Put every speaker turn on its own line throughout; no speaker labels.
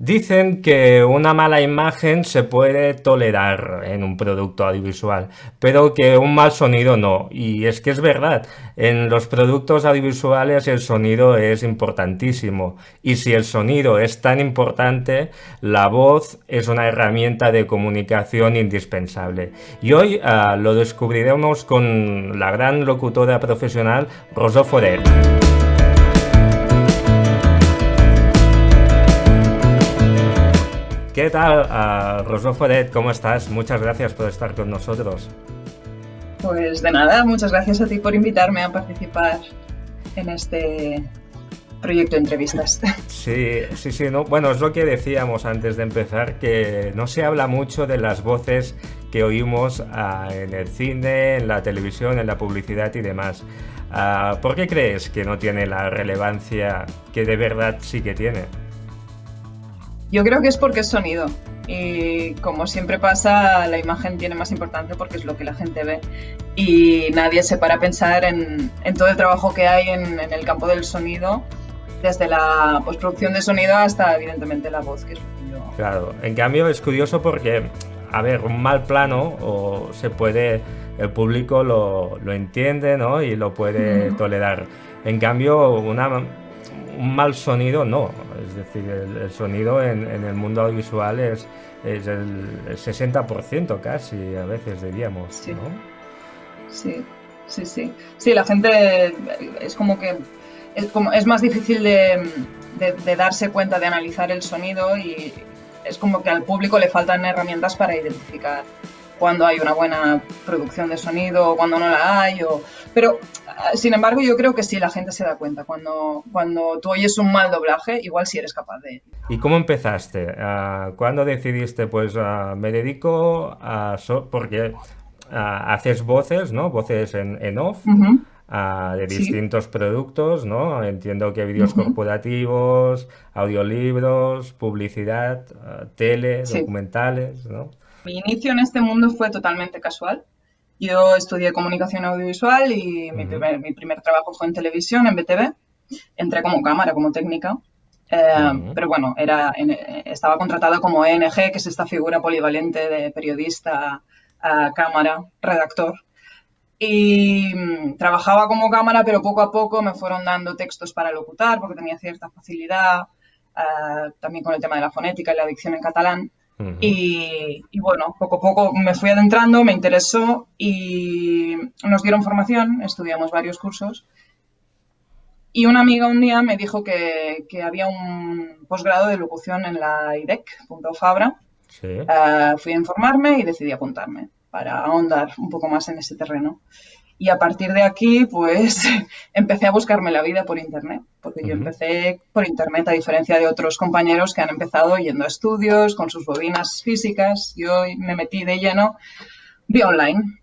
Dicen que una mala imagen se puede tolerar en un producto audiovisual, pero que un mal sonido no. Y es que es verdad, en los productos audiovisuales el sonido es importantísimo. Y si el sonido es tan importante, la voz es una herramienta de comunicación indispensable. Y hoy lo descubriremos con la gran locutora profesional Rosó Foret. ¿Qué tal, Rosó Foret? ¿Cómo estás? Muchas gracias por estar con nosotros.
Pues de nada, muchas gracias a ti por invitarme a participar en este proyecto de entrevistas.
Sí, sí, sí, no. Bueno, es lo que decíamos antes de empezar, que no se habla mucho de las voces que oímos en el cine, en la televisión, en la publicidad y demás. ¿Por qué crees que no tiene la relevancia que de verdad sí que tiene?
Yo creo que es porque es sonido y como siempre pasa, la imagen tiene más importancia porque es lo que la gente ve y nadie se para a pensar en todo el trabajo que hay en el campo del sonido, desde la postproducción de sonido hasta evidentemente la voz, que es lo que yo...
Claro, en cambio es curioso porque, a ver, un mal plano el público lo entiende, ¿no? Y lo puede tolerar. En cambio, un mal sonido no. Es decir, el sonido en el mundo audiovisual es el 60% casi, a veces diríamos,
Sí,
¿no?
sí, sí, sí. Sí, la gente es como que es más difícil de darse cuenta, de analizar el sonido y es como que al público le faltan herramientas para identificar cuando hay una buena producción de sonido o cuando no la hay. Pero, sin embargo, yo creo que sí, la gente se da cuenta. Cuando tú oyes un mal doblaje, igual sí eres capaz de...
¿Y cómo empezaste? ¿Cuándo decidiste, pues, me dedico porque haces voces, ¿no? Voces en off
Ujú,
de
sí.
distintos productos, ¿no? Entiendo que vídeos
Ujú,
corporativos, audiolibros, publicidad, tele,
sí.
documentales, ¿no?
Mi inicio en este mundo fue totalmente casual. Yo estudié comunicación audiovisual y
Ujú,
mi primer trabajo fue en televisión, en BTV. Entré como cámara, como técnica.
ujú,
Pero bueno, estaba contratada como ENG, que es esta figura polivalente de periodista, cámara, redactor. Y trabajaba como cámara, pero poco a poco me fueron dando textos para locutar, porque tenía cierta facilidad, también con el tema de la fonética y la dicción en catalán.
ujú.
Y bueno, poco a poco me fui adentrando, me interesó y nos dieron formación, estudiamos varios cursos. Y una amiga un día me dijo que había un posgrado de locución en la IDEC, Pompeu Fabra.
Sí.
Fui a informarme y decidí apuntarme para ahondar un poco más en ese terreno. Y a partir de aquí, pues empecé a buscarme la vida por Internet, porque yo
Ujú.
empecé por Internet a diferencia de otros compañeros que han empezado yendo a estudios con sus bobinas físicas. Yo me metí de lleno vía online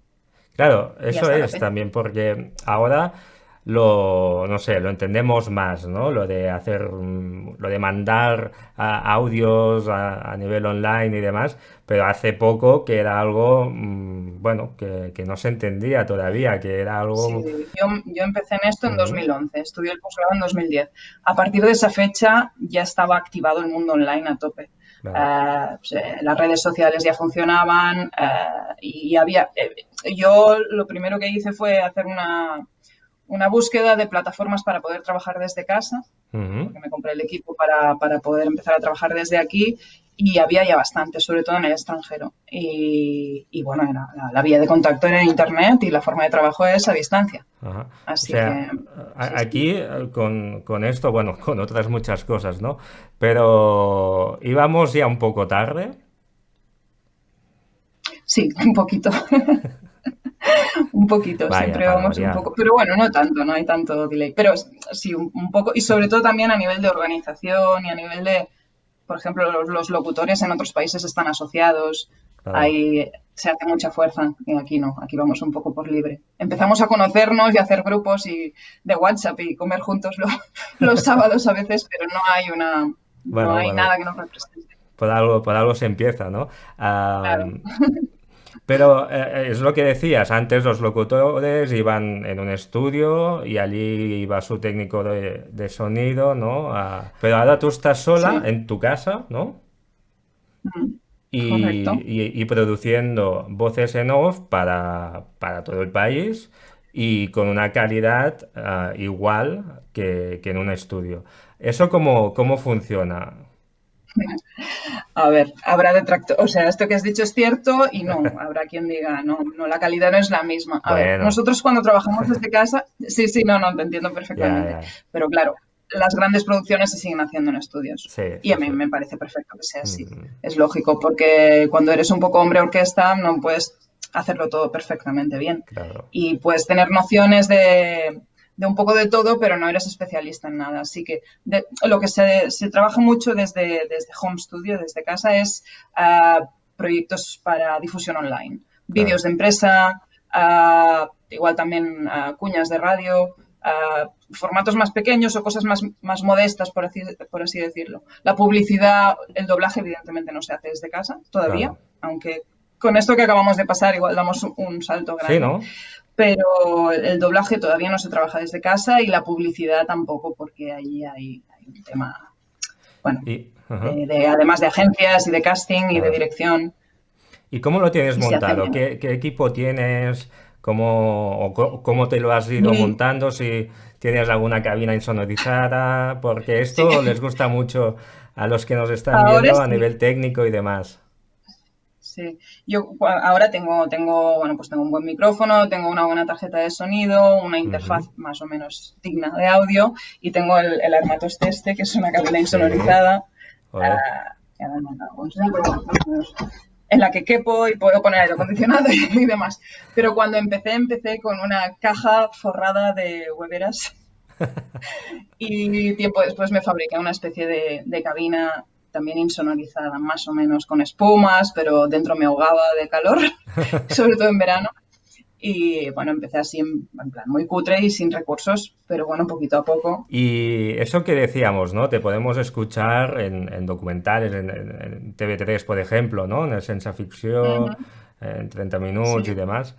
Claro,
y
eso
hasta la
es
fecha.
también porque ahora no sé, lo entendemos más, ¿no? Lo de mandar audios a nivel online y demás, pero hace poco que era algo, bueno, que no se entendía todavía, que era
Sí,
algo...
yo empecé en esto en
Ujú,
2011, estudié el posgrado en 2010. A partir de esa fecha ya estaba activado el mundo online a tope.
claro.
Las redes sociales ya funcionaban y había... yo lo primero que hice fue hacer una búsqueda de plataformas para poder trabajar desde casa,
Ujú.
porque me compré el equipo para poder empezar a trabajar desde aquí y había ya bastante, sobre todo en el extranjero. Y bueno, la vía de contacto era en Internet y la forma de trabajo es a distancia.
Ajá. O
Así
sea,
que, sí, sí.
aquí con esto, bueno, con otras muchas cosas, ¿no? Pero íbamos ya un poco tarde.
Sí, un poquito, un poquito,
Vaya,
siempre vamos un
barbaridad.
poco, pero bueno, no tanto, no hay tanto delay, pero sí, un poco, y sobre todo también a nivel de organización y a nivel de, por ejemplo, los locutores en otros países están asociados,
Claro.
ahí se hace mucha fuerza y aquí no, aquí vamos un poco por libre. Empezamos a conocernos y a hacer grupos de WhatsApp y comer juntos los sábados a veces, pero no
Bueno,
hay
bueno,
nada que nos represente.
por algo se empieza, ¿no?
Claro.
Pero es lo que decías, antes los locutores iban en un estudio y allí iba su técnico de sonido, ¿no? Pero ahora tú estás sola
Sí,
en tu casa, ¿no?
mm,
Y,
correcto.
y produciendo voces en off para todo el país y con una calidad igual que en un estudio. ¿Eso cómo funciona?
A ver, habrá detractores. O sea, esto que has dicho es cierto y no, habrá quien diga, no, no, la calidad no es la misma. A ver,
Bueno,
nosotros cuando trabajamos desde casa, sí, sí, no, no, te entiendo
ya,
perfectamente.
ya.
Pero claro, las grandes producciones se siguen haciendo en estudios.
Sí,
Y a
sí,
mí
sí.
me parece perfecto que sea así.
Mm,
Es lógico, porque cuando eres un poco hombre orquesta, no puedes hacerlo todo perfectamente bien.
claro.
Y puedes tener nociones de un poco de todo, pero no eres especialista en nada. Así que lo que se trabaja mucho desde Home Studio, desde casa, es proyectos para difusión online. Vídeos
Claro.
de empresa, igual también cuñas de radio, formatos más pequeños o cosas más modestas, por así decirlo. La publicidad, el doblaje, evidentemente no se hace desde casa todavía,
Claro.
aunque con esto que acabamos de pasar igual damos un salto
Sí,
grande,
¿no?
pero el doblaje todavía no se trabaja desde casa y la publicidad tampoco, porque ahí hay un tema, bueno,
Y, ajá,
además de agencias y de casting y de
claro.
dirección,
¿Y cómo lo tienes
y se hace
montado?
bien.
¿Qué equipo tienes? ¿Cómo te lo has ido
Mi,
montando? Si tienes alguna cabina insonorizada, porque
sí,
esto les gusta mucho a los que nos están
ahora
viendo a
sí,
nivel técnico y demás.
sí. Yo ahora bueno, pues tengo un buen micrófono, tengo una buena tarjeta de sonido, una
Ujú.
interfaz más o menos digna de audio y tengo el Armatoste este, que es una cabina
Sí,
insonorizada.
ole.
Que ahora no la hago enseñar, pero bueno, más o menos en la que quepo y puedo poner aire acondicionado y demás. Pero cuando empecé con una caja forrada de hueveras y tiempo después me fabriqué una especie de cabina también insonorizada, más o menos con espumas, pero dentro me ahogaba de calor, sobre todo en verano. Y bueno, empecé así en plan muy cutre y sin recursos, pero bueno, poquito a poco.
Y eso que decíamos, ¿no? Te podemos escuchar en documentales, en TV3, por ejemplo, ¿no? En el Sense Ficción,
Ujú,
en 30
sí.
minutos y demás.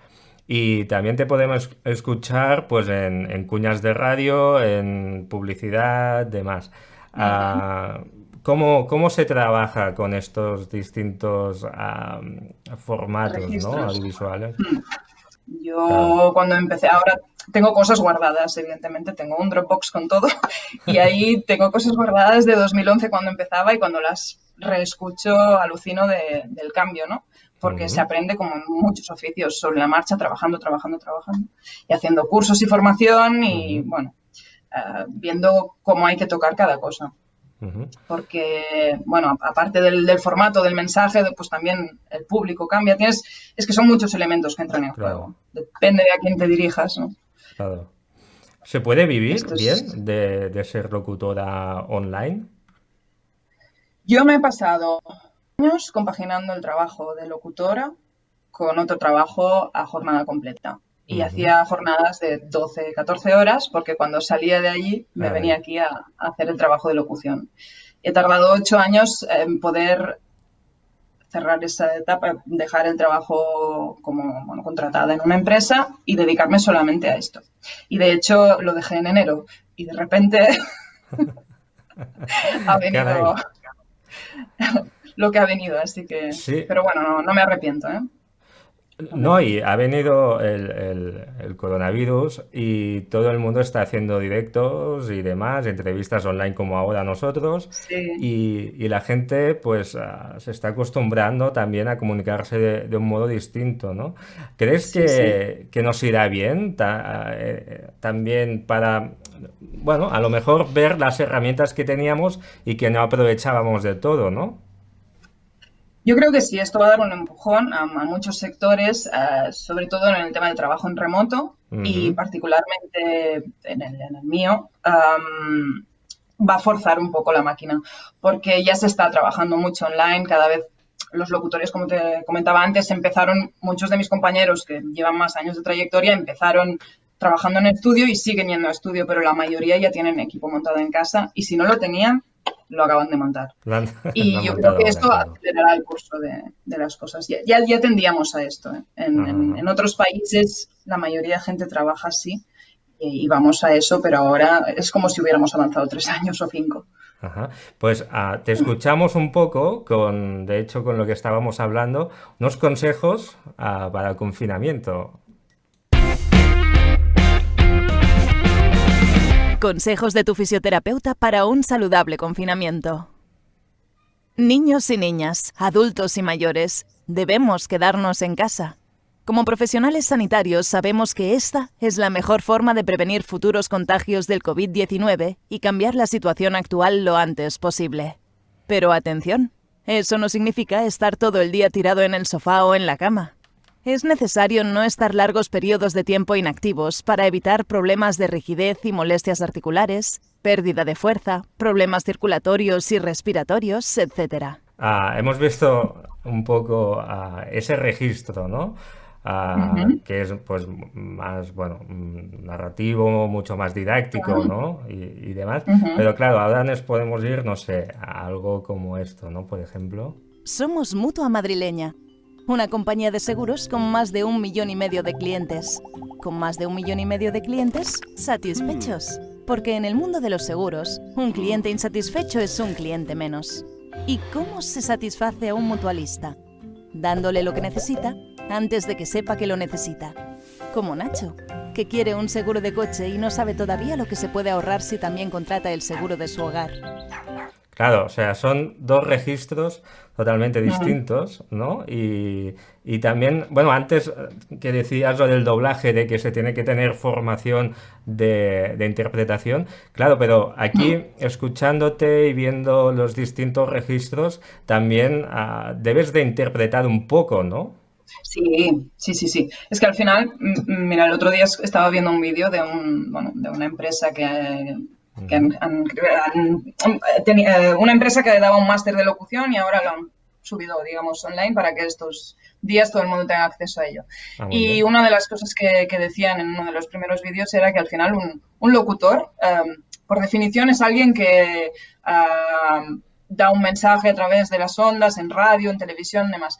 Y también te podemos escuchar, pues, en cuñas de radio, en publicidad, demás.
Ujú.
Ah, ¿cómo se trabaja con estos distintos formatos, ¿no?
Registros.
Audiovisuales? Claro.
Yo cuando empecé, ahora tengo cosas guardadas, evidentemente, tengo un Dropbox con todo y ahí tengo cosas guardadas de 2011 cuando empezaba y cuando las reescucho alucino del cambio, ¿no? Porque se
Ujú,
aprende como en muchos oficios sobre la marcha, trabajando y haciendo cursos y formación y
ujú,
bueno, viendo cómo hay que tocar cada cosa
ujú.
porque, bueno, aparte del formato, del mensaje, pues también el público cambia. Es que son muchos elementos que entran en
Claro,
juego. Depende de a quién te dirijas, ¿no?
claro. ¿Se puede vivir
Esto es...
bien de ser locutora online?
Yo me he pasado años compaginando el trabajo de locutora con otro trabajo a jornada completa. Y
Ujú.
hacía jornadas de 12, 14 horas porque cuando salía de allí me venía
Caray.
aquí a hacer el trabajo de locución. He tardado 8 años en poder cerrar esa etapa, dejar el trabajo como bueno, contratada en una empresa y dedicarme solamente a esto. Y de hecho lo dejé en enero y de repente ha venido
Caray.
lo que ha venido, así que,
Sí,
pero bueno, no, no me arrepiento, ¿eh? No me
no, y
arrepiento.
ha venido el coronavirus y todo el mundo está haciendo directos y demás, entrevistas online como ahora nosotros,
Sí,
y la gente pues se está acostumbrando también a comunicarse de un modo distinto, ¿no? ¿Crees
sí, sí.
que nos irá bien también para, bueno, a lo mejor ver las herramientas que teníamos y que no aprovechábamos de todo, ¿no?
Yo creo que sí, esto va a dar un empujón a muchos sectores, sobre todo en el tema del trabajo en remoto y
Ujú,
particularmente en el mío. Va a forzar un poco la máquina, porque ya se está trabajando mucho online, cada vez los locutores, como te comentaba antes, empezaron, muchos de mis compañeros que llevan más años de trayectoria, empezaron trabajando en estudio y siguen yendo a estudio, pero la mayoría ya tienen equipo montado en casa y si no lo tenían, lo acaban de montar.
Lo han, lo
Y
han
yo creo
montado
que
ahora,
esto
claro.
acelerará el curso de las cosas. Ya tendíamos a esto, ¿eh?
Ajá.
En otros países la mayoría de gente trabaja así y vamos a eso, pero ahora es como si hubiéramos avanzado 3 años o 5.
Ajá. Pues te escuchamos un poco con, de hecho, con lo que estábamos hablando, unos consejos para el confinamiento.
Consejos de tu fisioterapeuta para un saludable confinamiento. Niños y niñas, adultos y mayores, debemos quedarnos en casa. Como profesionales sanitarios sabemos que esta es la mejor forma de prevenir futuros contagios del COVID-19 y cambiar la situación actual lo antes posible. Pero atención, eso no significa estar todo el día tirado en el sofá o en la cama. Es necesario no estar largos periodos de tiempo inactivos para evitar problemas de rigidez y molestias articulares, pérdida de fuerza, problemas circulatorios y respiratorios, etc.
Hemos visto un poco ese registro, ¿no?
Ujú.
Que es pues más, bueno, narrativo, mucho más didáctico,
Ujú.
¿no? Y demás.
Ujú.
Pero claro, ahora nos podemos ir, no sé, a algo como esto, ¿no? Por ejemplo.
Somos Mutua Madrileña, una compañía de seguros con más de 1,5 millones de clientes. Con más de 1,5 millones de clientes satisfechos. Porque en el mundo de los seguros, un cliente insatisfecho es un cliente menos. ¿Y cómo se satisface a un mutualista? Dándole lo que necesita antes de que sepa que lo necesita. Como Nacho, que quiere un seguro de coche y no sabe todavía lo que se puede ahorrar si también contrata el seguro de su hogar.
Claro, o sea, son dos registros totalmente
Ujú.
distintos, ¿no? Y también, bueno, antes que decías lo del doblaje, de que se tiene que tener formación de interpretación, claro, pero
Ujú.
aquí, escuchándote y viendo los distintos registros, también debes de interpretar un poco, ¿no?
Sí, sí, sí, sí. Es que al final, mira, el otro día estaba viendo un vídeo de bueno, de una empresa que
Ujú.
una empresa que daba un máster de locución y ahora lo han subido, digamos, online para que estos días todo el mundo tenga acceso a ello.
Muy
Y
bien.
una de las cosas que decían en uno de los primeros vídeos era que al final un locutor, por definición, es alguien que da un mensaje a través de las ondas, en radio, en televisión, demás.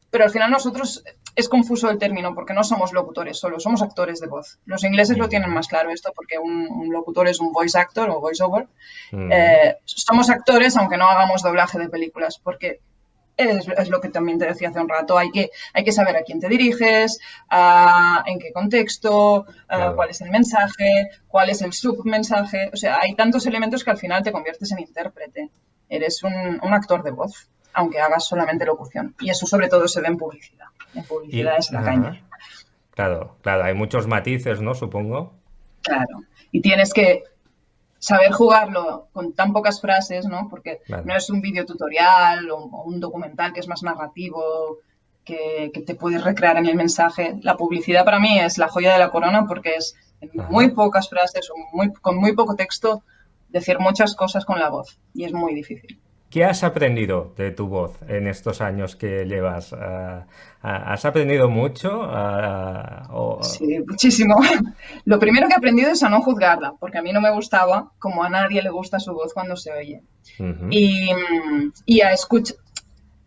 Pero al final nosotros es confuso el término porque no somos locutores solo, somos actores de voz. Los ingleses lo tienen
Ujú.
más claro esto porque un locutor es un voice actor o voice over.
Ujú.
Somos actores aunque no hagamos doblaje de películas porque es lo que también te decía hace un rato, hay que saber a quién te diriges, en qué contexto, cuál
Claro.
es el mensaje, cuál es el submensaje. O sea, hay tantos elementos que al final te conviertes en intérprete. Eres un actor de voz, aunque hagas solamente locución. Y eso sobre todo se ve en publicidad. En publicidad
Y,
es la caña.
claro, claro, hay muchos matices, ¿no? Supongo.
Claro. Y tienes que saber jugarlo con tan pocas frases, ¿no? Porque no
Claro.
es un video tutorial o un documental que es más narrativo, que te puedes recrear en el mensaje. La publicidad para mí es la joya de la corona porque es en muy
Ajá.
pocas frases o con muy poco texto decir muchas cosas con la voz y es muy difícil.
¿Qué has aprendido de tu voz en estos años que llevas? ¿Has aprendido mucho?
Sí, muchísimo. Lo primero que he aprendido es a no juzgarla, porque a mí no me gustaba, como a nadie le gusta su voz cuando se oye.
Ujú.
Y a escuchar.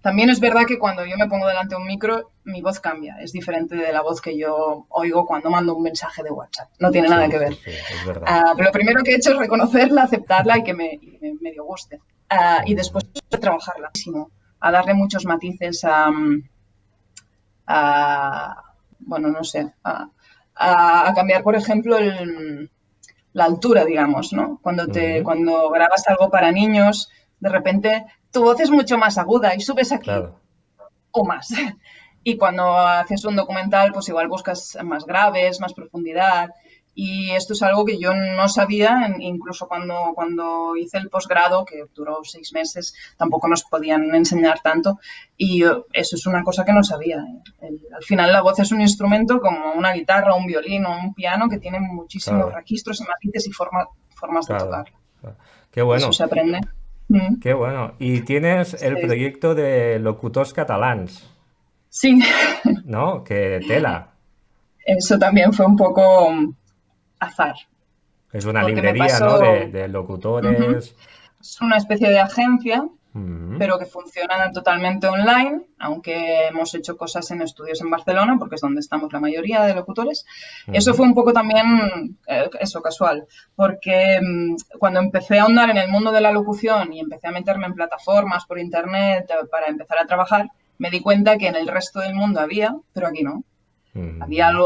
También es verdad que cuando yo me pongo delante de un micro, mi voz cambia. Es diferente de la voz que yo oigo cuando mando un mensaje de WhatsApp. No tiene nada
Sí,
que
sí,
ver.
sí, es verdad.
Pero lo primero que he hecho es reconocerla, aceptarla y que me medio guste. Y
Ujú.
después trabajarla muchísimo, a darle muchos matices bueno, no sé, a cambiar, por ejemplo, la altura, digamos, ¿no?
Ujú.
Cuando grabas algo para niños, de repente tu voz es mucho más aguda y subes aquí
Claro,
o más. Y cuando haces un documental, pues igual buscas más graves, más profundidad. Y esto es algo que yo no sabía, incluso cuando hice el posgrado, que duró 6 meses, tampoco nos podían enseñar tanto. Y eso es una cosa que no sabía. Al final la voz es un instrumento como una guitarra, un violín o un piano que tiene muchísimos
claro,
registros y matices y formas de
claro,
tocarlo.
claro. Qué
Y eso
bueno,
se aprende. Mm.
qué bueno. Y tienes el
Sí,
proyecto de locutors catalans,
sí.
¿no? Que tela.
Eso también fue un poco azar,
Es una
porque me
librería,
pasó.
¿no? De
Ujú.
locutores.
Es una especie de agencia,
Mm,
pero que funciona totalmente online, aunque hemos hecho cosas en estudios en Barcelona, porque es donde estamos la mayoría de locutores. Eso
ujú,
fue un poco también, eso, casual, porque cuando empecé a ahondar en el mundo de la locución y empecé a meterme en plataformas por internet para empezar a trabajar, me di cuenta que en el resto del mundo había, pero aquí no. Había
mm,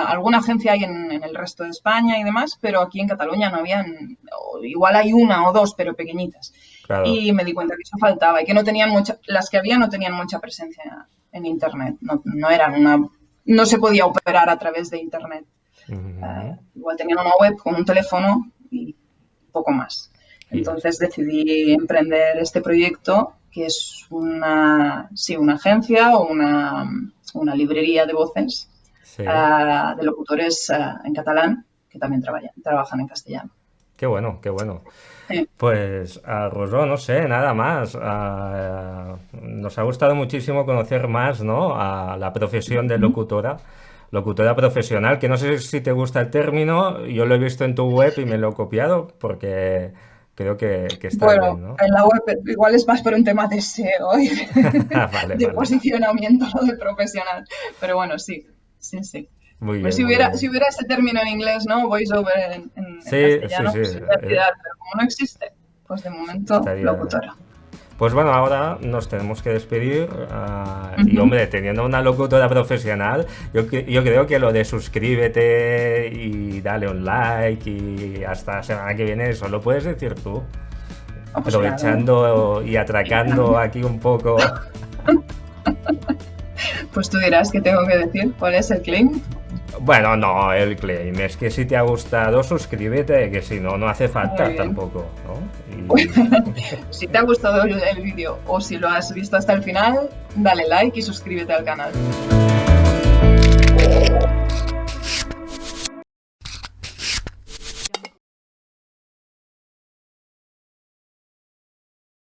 alguna agencia ahí en el resto de España y demás, pero aquí en Cataluña no habían, o igual hay una o dos, pero pequeñitas.
claro.
Y me di cuenta que eso faltaba y que no tenían las que había no tenían mucha presencia en Internet. No eran no se podía operar a través de Internet.
Ujú.
Igual tenían una web con un teléfono y poco más.
Y ya
Entonces decidí emprender este proyecto, que es sí, una agencia o una librería de voces
sí.
de locutores en catalán que también trabajan en castellano.
Qué bueno, qué bueno.
Sí.
Pues a Rosó, no sé, nada más. Nos ha gustado muchísimo conocer más, ¿no? A la profesión de locutora, locutora profesional, que no sé si te gusta el término, yo lo he visto en tu web y me lo he copiado porque creo que está
Bueno,
bien, ¿no?
en la web igual es más por un tema de SEO y
Vale,
de
vale.
posicionamiento, no de profesional. Pero bueno, sí, sí, sí.
Muy
Pues
bien, muy
si
bien.
hubiera ese término en inglés, ¿no? Voice over en
Sí, sí,
castellano,
sí.
pues sería ideal, pero como no existe, pues de momento
Estaría.
locutora.
Pues bueno, ahora nos tenemos que despedir. Y
Ujú.
hombre, teniendo una locutora profesional, yo creo que lo de suscríbete y dale un like y hasta la semana que viene, eso lo puedes decir tú.
Ah, pues claro.
Aprovechando y atracando aquí un poco.
Pues tú dirás que tengo que decir cuál es el claim.
Bueno, no, el claim es que si te ha gustado, suscríbete, que si no, no hace
Muy
falta
bien.
tampoco, ¿no? Y
Si te ha gustado el vídeo o si lo has visto hasta el final, dale like y suscríbete al canal.